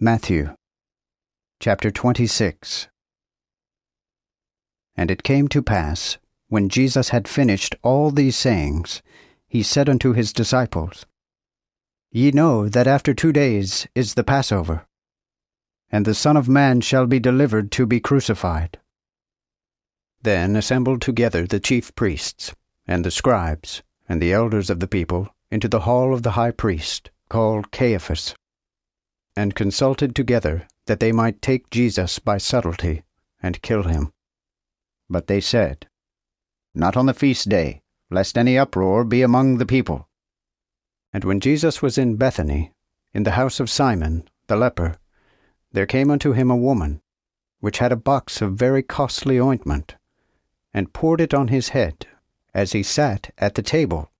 Matthew chapter 26. And it came to pass, when Jesus had finished all these sayings, he said unto his disciples, Ye know that after 2 days is the Passover, and the Son of Man shall be delivered to be crucified. Then assembled together the chief priests, and the scribes, and the elders of the people, into the hall of the high priest, called Caiaphas, and consulted together that they might take Jesus by subtlety, and kill him. But they said, Not on the feast day, lest any uproar be among the people. And when Jesus was in Bethany, in the house of Simon the leper, there came unto him a woman, which had a box of very costly ointment, and poured it on his head, as he sat at the table.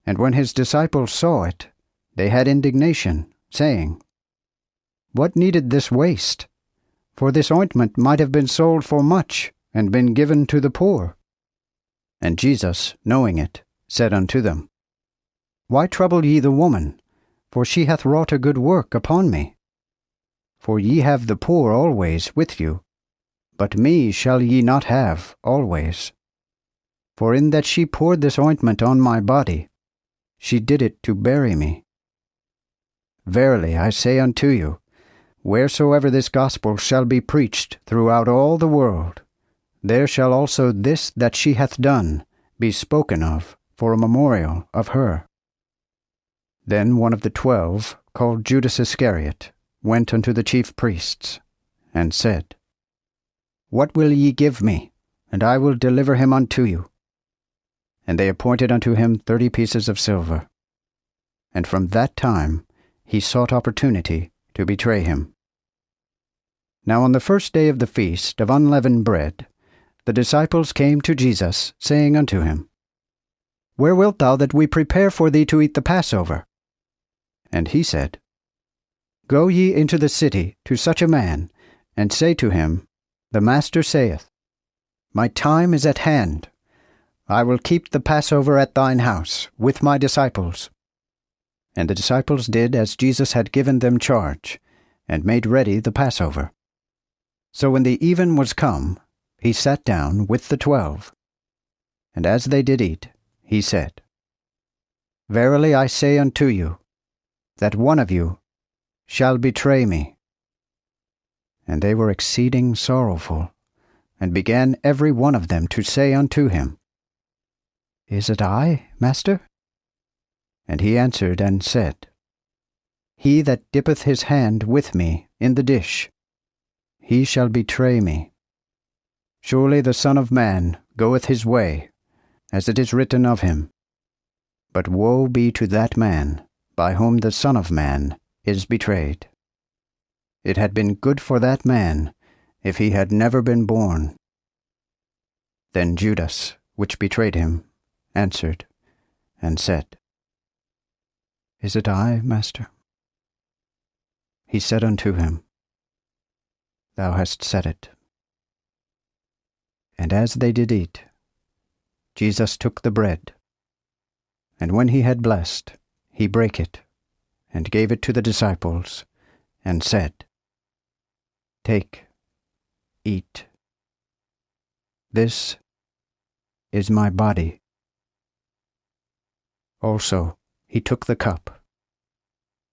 And when his disciples saw it, they had indignation, saying, What needed this waste? For this ointment might have been sold for much, and been given to the poor. And Jesus, knowing it, said unto them, Why trouble ye the woman? For she hath wrought a good work upon me. For ye have the poor always with you, but me shall ye not have always. For in that she poured this ointment on my body, she did it to bury me. Verily I say unto you, wheresoever this gospel shall be preached throughout all the world, there shall also this that she hath done be spoken of for a memorial of her. Then one of the 12, called Judas Iscariot, went unto the chief priests, and said, What will ye give me, and I will deliver him unto you? And they appointed unto him 30 pieces of silver. And from that time he sought opportunity to betray him. Now on the first day of the feast of unleavened bread, the disciples came to Jesus, saying unto him, Where wilt thou that we prepare for thee to eat the Passover? And he said, Go ye into the city to such a man, and say to him, The Master saith, My time is at hand. I will keep the Passover at thine house, with my disciples. And the disciples did as Jesus had given them charge, and made ready the Passover. So when the even was come, he sat down with the 12. And as they did eat, he said, Verily I say unto you, that one of you shall betray me. And they were exceeding sorrowful, and began every one of them to say unto him, Is it I, Master? And he answered and said, He that dippeth his hand with me in the dish, he shall betray me. Surely the Son of Man goeth his way, as it is written of him. But woe be to that man, by whom the Son of Man is betrayed. It had been good for that man, if he had never been born. Then Judas, which betrayed him, answered, and said, Is it I, Master? He said unto him, Thou hast said it. And as they did eat, Jesus took the bread, and when he had blessed, he brake it, and gave it to the disciples, and said, Take, eat. This is my body. Also he took the cup,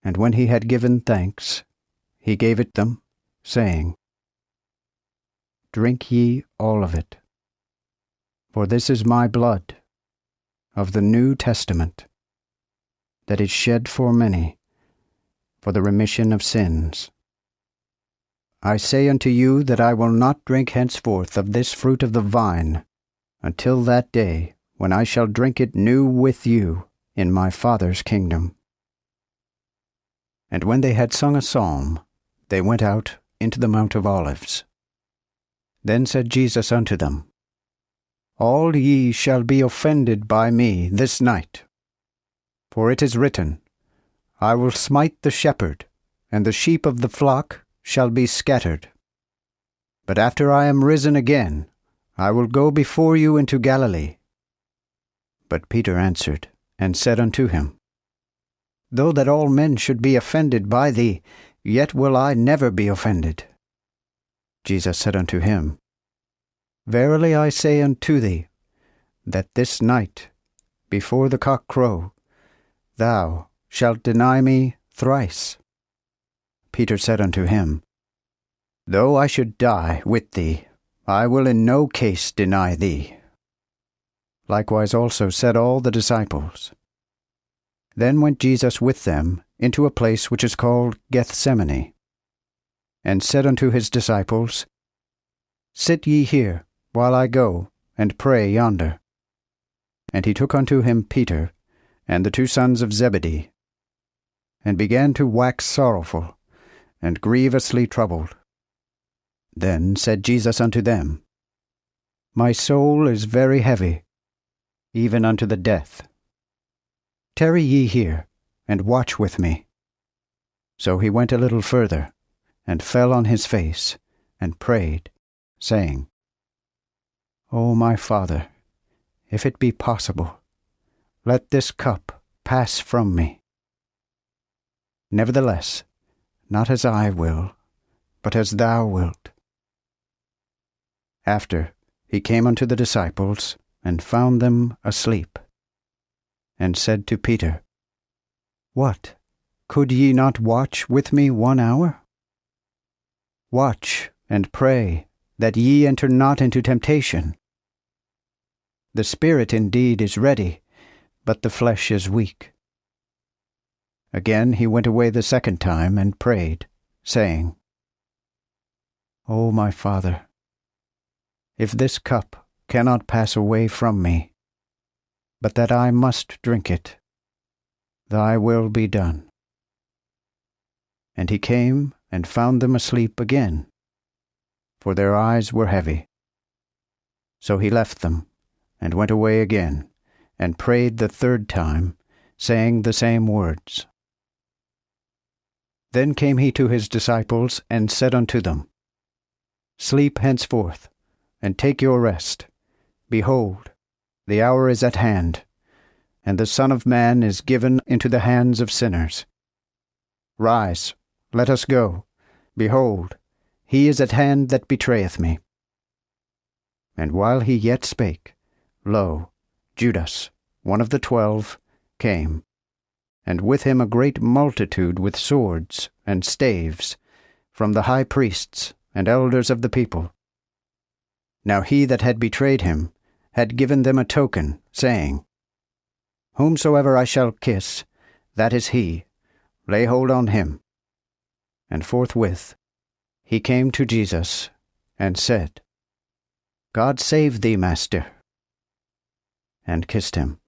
and when he had given thanks, he gave it them, saying, Drink ye all of it, for this is my blood of the New Testament, that is shed for many for the remission of sins. I say unto you that I will not drink henceforth of this fruit of the vine until that day when I shall drink it new with you in my Father's kingdom. And when they had sung a psalm, they went out into the Mount of Olives. Then said Jesus unto them, All ye shall be offended by me this night. For it is written, I will smite the shepherd, and the sheep of the flock shall be scattered. But after I am risen again, I will go before you into Galilee. But Peter answered, and said unto him, Though that all men should be offended by thee, yet will I never be offended. Jesus said unto him, Verily I say unto thee, that this night, before the cock crow, thou shalt deny me thrice. Peter said unto him, Though I should die with thee, I will in no case deny thee. Likewise also said all the disciples. Then went Jesus with them into a place which is called Gethsemane, and said unto his disciples, Sit ye here, while I go and pray yonder. And he took unto him Peter, and the 2 sons of Zebedee, and began to wax sorrowful, and grievously troubled. Then said Jesus unto them, My soul is very heavy, even unto the death. Tarry ye here, and watch with me. So he went a little further, and fell on his face, and prayed, saying, O my Father, if it be possible, let this cup pass from me. Nevertheless, not as I will, but as thou wilt. After he came unto the disciples, and found them asleep, and said to Peter, What, could ye not watch with me 1 hour? Watch and pray, that ye enter not into temptation. The spirit indeed is ready, but the flesh is weak. Again he went away the 2nd time, and prayed, saying, O my Father, if this cup cannot pass away from me, but that I must drink it, thy will be done. And he came and found them asleep again, for their eyes were heavy. So he left them, and went away again, and prayed the 3rd time, saying the same words. Then came he to his disciples, and said unto them, Sleep henceforth, and take your rest. Behold, the hour is at hand, and the Son of Man is given into the hands of sinners. Rise, let us go. Behold, he is at hand that betrayeth me. And while he yet spake, lo, Judas, one of the 12, came, and with him a great multitude with swords and staves, from the high priests and elders of the people. Now he that had betrayed him had given them a token, saying, Whomsoever I shall kiss, that is he, lay hold on him. And forthwith he came to Jesus, and said, God save thee, Master, and kissed him.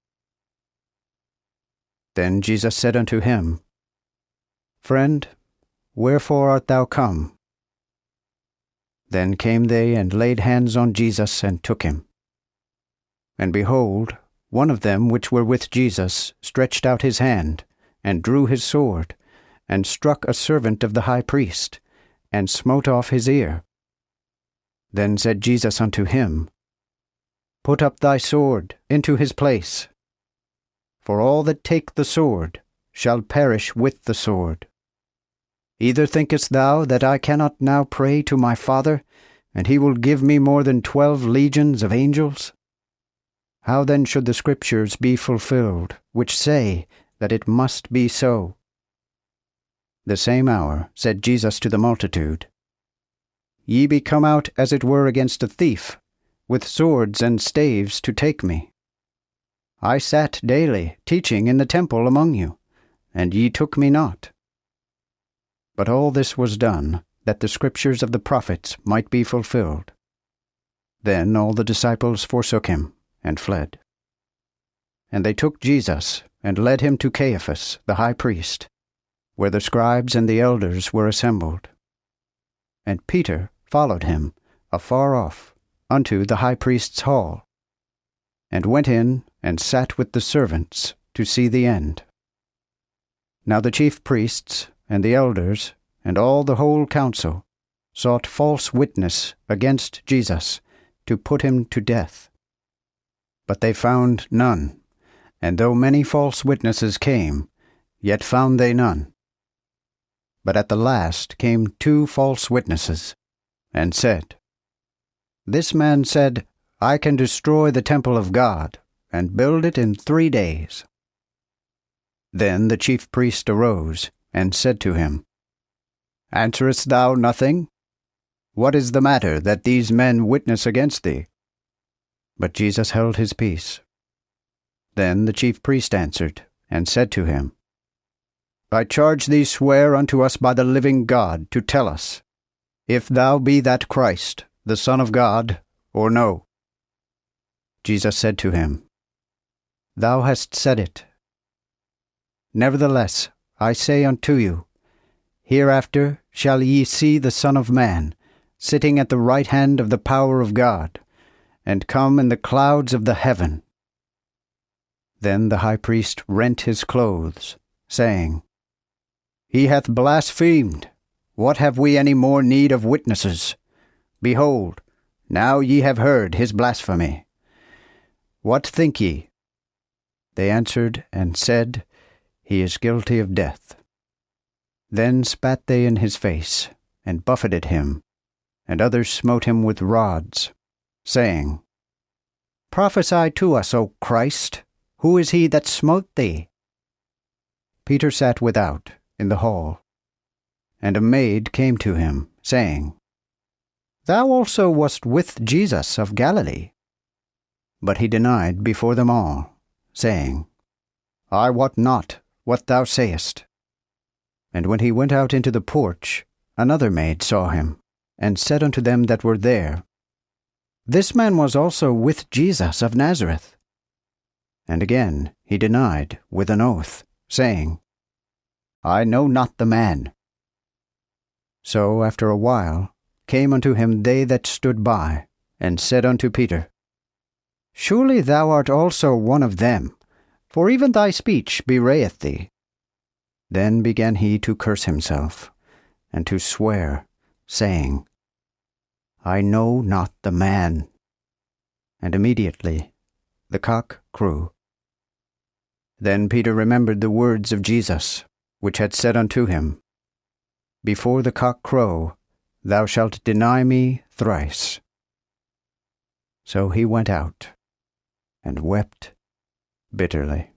Then Jesus said unto him, Friend, wherefore art thou come? Then came they and laid hands on Jesus, and took him. And behold, one of them which were with Jesus stretched out his hand, and drew his sword, and struck a servant of the high priest, and smote off his ear. Then said Jesus unto him, Put up thy sword into his place. For all that take the sword shall perish with the sword. Either thinkest thou that I cannot now pray to my Father, and he will give me more than 12 legions of angels? How then should the Scriptures be fulfilled, which say that it must be so? The same hour said Jesus to the multitude, Ye be come out as it were against a thief, with swords and staves to take me. I sat daily teaching in the temple among you, and ye took me not. But all this was done, that the Scriptures of the prophets might be fulfilled. Then all the disciples forsook him, and fled. And they took Jesus, and led him to Caiaphas the high priest, where the scribes and the elders were assembled. And Peter followed him, afar off, unto the high priest's hall, and went in, and sat with the servants, to see the end. Now the chief priests, and the elders, and all the whole council, sought false witness against Jesus, to put him to death. But they found none, and though many false witnesses came, yet found they none. But at the last came 2 false witnesses, and said, This man said, I can destroy the temple of God, and build it in 3 days. Then the chief priest arose, and said to him, Answerest thou nothing? What is the matter that these men witness against thee? But Jesus held his peace. Then the chief priest answered, and said to him, I charge thee swear unto us by the living God to tell us, if thou be that Christ, the Son of God, or no. Jesus said to him, Thou hast said it. Nevertheless, I say unto you, hereafter shall ye see the Son of Man sitting at the right hand of the power of God, and come in the clouds of the heaven. Then the high priest rent his clothes, saying, He hath blasphemed. What have we any more need of witnesses? Behold, now ye have heard his blasphemy. What think ye? They answered and said, He is guilty of death. Then spat they in his face, and buffeted him, and others smote him with rods, saying, Prophesy to us, O Christ, who is he that smote thee? Peter sat without, in the hall. And a maid came to him, saying, Thou also wast with Jesus of Galilee. But he denied before them all, saying, I wot not what thou sayest. And when he went out into the porch, another maid saw him, and said unto them that were there, This man was also with Jesus of Nazareth. And again he denied with an oath, saying, I know not the man. So after a while came unto him they that stood by, and said unto Peter, Surely thou art also one of them, for even thy speech bewrayeth thee. Then began he to curse himself, and to swear, saying, I know not the man. And immediately the cock crew. Then Peter remembered the words of Jesus, which had said unto him, Before the cock crow, thou shalt deny me thrice. So he went out, and wept bitterly.